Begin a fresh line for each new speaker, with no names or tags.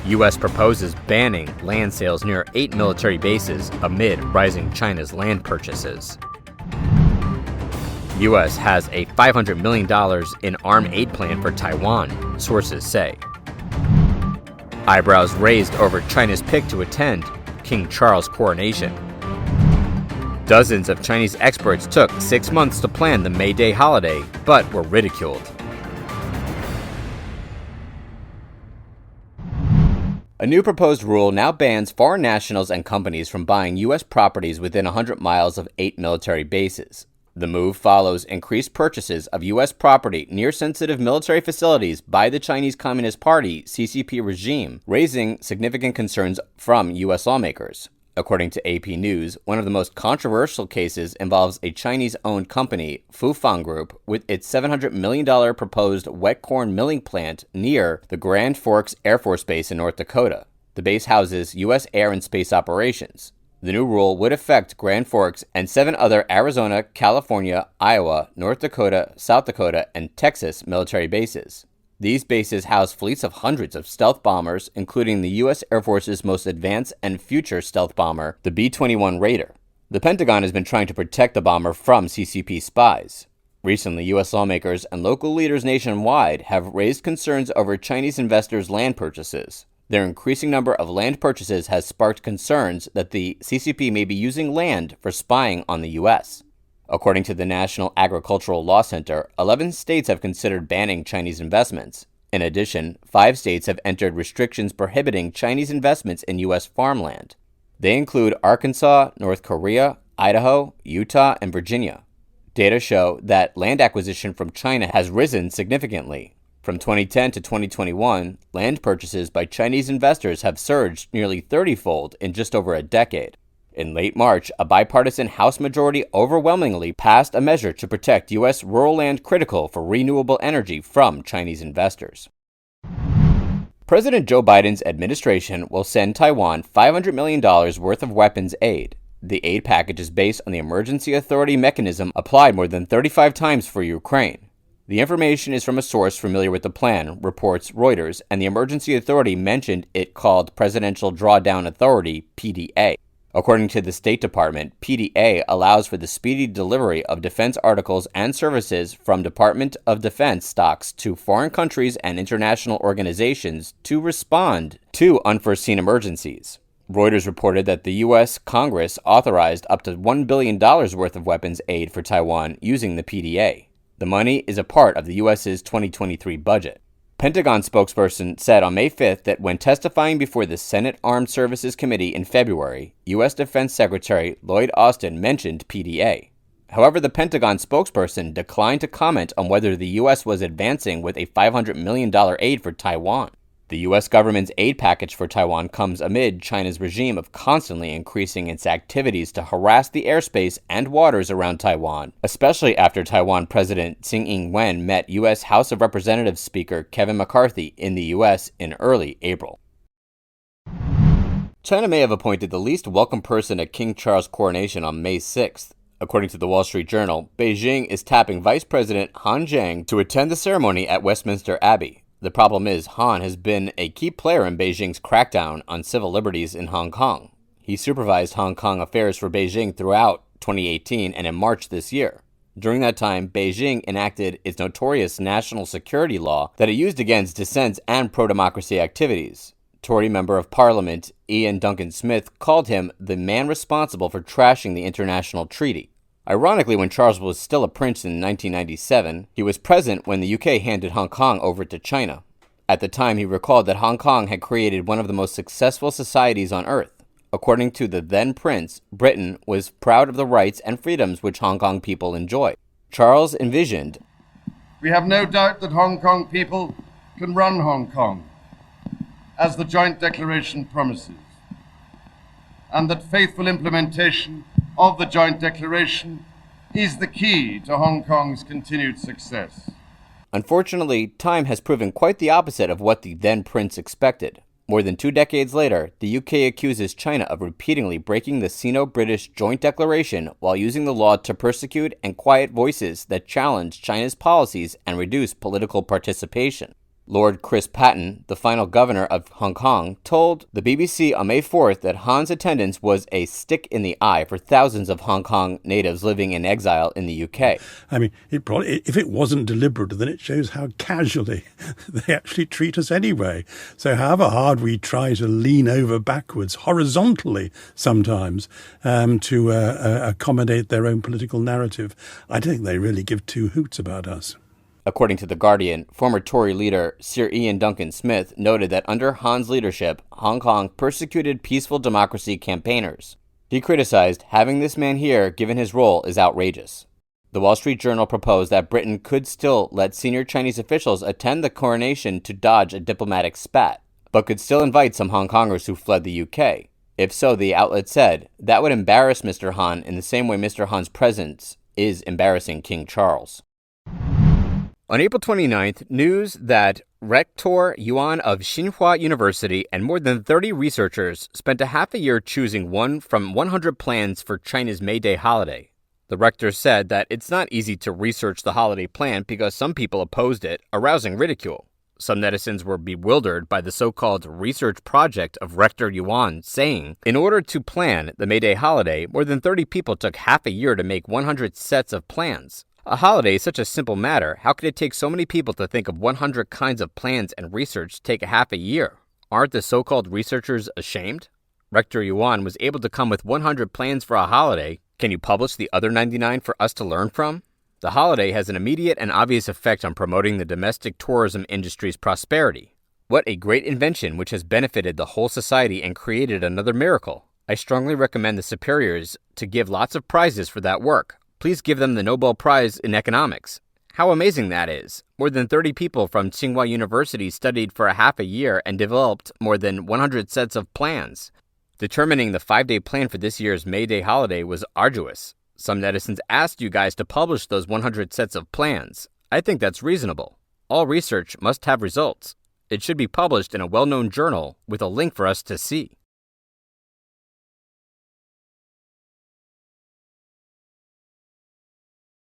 U.S. proposes banning land sales near 8 military bases amid rising China's land purchases. U.S. has a $500 million in armed aid plan for Taiwan, sources say. Eyebrows raised over China's pick to attend King Charles' coronation. Dozens of Chinese experts took 6 months to plan the May Day holiday, but were ridiculed. A new proposed rule now bans foreign nationals and companies from buying U.S. properties within 100 miles of 8 military bases. The move follows increased purchases of U.S. property near sensitive military facilities by the Chinese Communist Party (CCP) regime, raising significant concerns from U.S. lawmakers. According to AP News, one of the most controversial cases involves a Chinese-owned company, Fufang Group, with its $700 million proposed wet corn milling plant near the Grand Forks Air Force Base in North Dakota. The base houses U.S. air and space operations. The new rule would affect Grand Forks and 7 other Arizona, California, Iowa, North Dakota, South Dakota, and Texas military bases. These bases house fleets of hundreds of stealth bombers, including the U.S. Air Force's most advanced and future stealth bomber, the B-21 Raider. The Pentagon has been trying to protect the bomber from CCP spies. Recently, U.S. lawmakers and local leaders nationwide have raised concerns over Chinese investors' land purchases. Their increasing number of land purchases has sparked concerns that the CCP may be using land for spying on the U.S. According to the National Agricultural Law Center, 11 states have considered banning Chinese investments. In addition, 5 states have entered restrictions prohibiting Chinese investments in U.S. farmland. They include Arkansas, North Korea, Idaho, Utah, and Virginia. Data show that land acquisition from China has risen significantly. From 2010 to 2021, land purchases by Chinese investors have surged nearly 30-fold in just over a decade. In late March, a bipartisan House majority overwhelmingly passed a measure to protect U.S. rural land critical for renewable energy from Chinese investors. President Joe Biden's administration will send Taiwan $500 million worth of weapons aid. The aid package is based on the emergency authority mechanism applied more than 35 times for Ukraine. The information is from a source familiar with the plan, reports Reuters, and the emergency authority mentioned it called Presidential Drawdown Authority, PDA. According to the State Department, PDA allows for the speedy delivery of defense articles and services from Department of Defense stocks to foreign countries and international organizations to respond to unforeseen emergencies. Reuters reported that the U.S. Congress authorized up to $1 billion worth of weapons aid for Taiwan using the PDA. The money is a part of the U.S.'s 2023 budget. Pentagon spokesperson said on May 5th that when testifying before the Senate Armed Services Committee in February, U.S. Defense Secretary Lloyd Austin mentioned PDA. However, the Pentagon spokesperson declined to comment on whether the U.S. was advancing with a $500 million aid for Taiwan. The U.S. government's aid package for Taiwan comes amid China's regime of constantly increasing its activities to harass the airspace and waters around Taiwan, especially after Taiwan President Tsing Ing-wen met U.S. House of Representatives Speaker Kevin McCarthy in the U.S. in early April. China may have appointed the least welcome person at King Charles' coronation on May 6th. According to the Wall Street Journal, Beijing is tapping Vice President Han Zheng to attend the ceremony at Westminster Abbey. The problem is, Han has been a key player in Beijing's crackdown on civil liberties in Hong Kong. He supervised Hong Kong affairs for Beijing throughout 2018 and in March this year. During that time, Beijing enacted its notorious national security law that it used against dissent and pro-democracy activities. Tory Member of Parliament Ian Duncan Smith called him the man responsible for trashing the international treaty. Ironically, when Charles was still a prince in 1997, he was present when the UK handed Hong Kong over to China. At the time, he recalled that Hong Kong had created one of the most successful societies on earth. According to the then prince, Britain was proud of the rights and freedoms which Hong Kong people enjoy. Charles envisioned,
"We have no doubt that Hong Kong people can run Hong Kong, as the Joint Declaration promises, and that faithful implementation of the Joint Declaration is the key to Hong Kong's continued success."
Unfortunately, time has proven quite the opposite of what the then prince expected. More than 2 decades later, the UK accuses China of repeatedly breaking the Sino-British Joint Declaration while using the law to persecute and quiet voices that challenge China's policies and reduce political participation. Lord Chris Patten, the final governor of Hong Kong, told the BBC on May 4th that Han's attendance was a stick in the eye for thousands of Hong Kong natives living in exile in the UK.
I mean, if it wasn't deliberate, then it shows how casually they actually treat us anyway. So however hard we try to lean over backwards, horizontally sometimes, to accommodate their own political narrative, I don't think they really give two hoots about us.
According to The Guardian, former Tory leader Sir Ian Duncan Smith noted that under Han's leadership, Hong Kong persecuted peaceful democracy campaigners. He criticized having this man here, given his role, is outrageous. The Wall Street Journal proposed that Britain could still let senior Chinese officials attend the coronation to dodge a diplomatic spat, but could still invite some Hong Kongers who fled the UK. If so, the outlet said, that would embarrass Mr. Han in the same way Mr. Han's presence is embarrassing King Charles. On April 29th, news that Rector Yuan of Tsinghua University and more than 30 researchers spent a half a year choosing one from 100 plans for China's May Day holiday. The rector said that it's not easy to research the holiday plan because some people opposed it, arousing ridicule. Some netizens were bewildered by the so-called research project of Rector Yuan, saying, in order to plan the May Day holiday, more than 30 people took half a year to make 100 sets of plans. A holiday is such a simple matter. How could it take so many people to think of 100 kinds of plans and research take a half a year? Aren't the so-called researchers ashamed? Rector Yuan was able to come with 100 plans for a holiday. Can you publish the other 99 for us to learn from? The holiday has an immediate and obvious effect on promoting the domestic tourism industry's prosperity. What a great invention which has benefited the whole society and created another miracle. I strongly recommend the superiors to give lots of prizes for that work. Please give them the Nobel Prize in Economics. How amazing that is. More than 30 people from Tsinghua University studied for a half a year and developed more than 100 sets of plans. Determining the 5-day plan for this year's May Day holiday was arduous. Some netizens asked you guys to publish those 100 sets of plans. I think that's reasonable. All research must have results. It should be published in a well-known journal with a link for us to see.